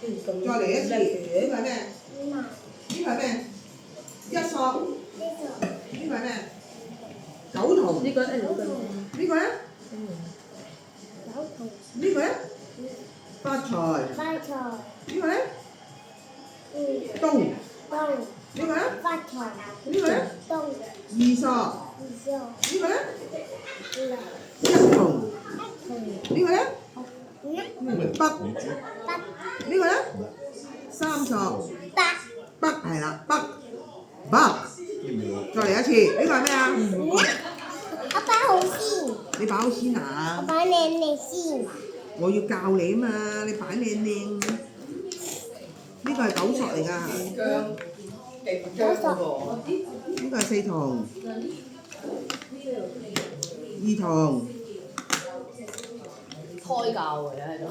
再嚟一次，呢個係咩？呢個係咩？一索。呢個係咩？九筒。呢個咧？呢個咧？發財。呢個咧？東。呢個咧？呢個咧？二索。呢個咧？一筒。呢個咧？北。呢個咧？三索。北係啦，北。再嚟一次，呢個係咩啊？我擺好先。你擺好先啊？我擺靚靚先。我要教你啊嘛，你擺靚靚。呢個係九索嚟㗎。九索。呢個係四筒。二筒。胎教嘅喺度。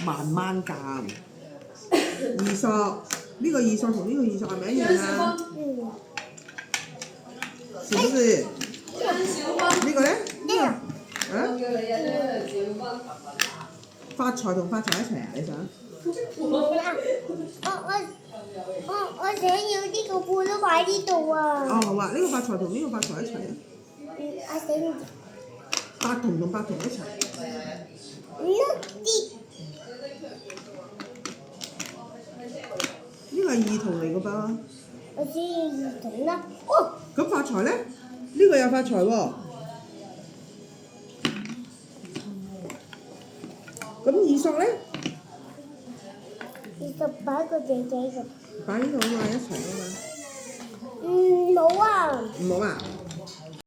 慢慢教。二索。呢個二索同呢個二索係咪一樣啊？是不是？呢個咧？啊？發財同發財一齊啊？你想？我想要呢個罐都擺呢度啊！哦，好啊，呢個發財同呢個發財一齊啊！我想八筒同八筒一齊。呢個係二筒嚟㗎噃。我想要二筒啦。咁發財咧？呢個有發財喎。咁二索咧？二索擺個姐姐度。擺呢度啊嘛，一齊啊嘛。冇啊。唔好啊？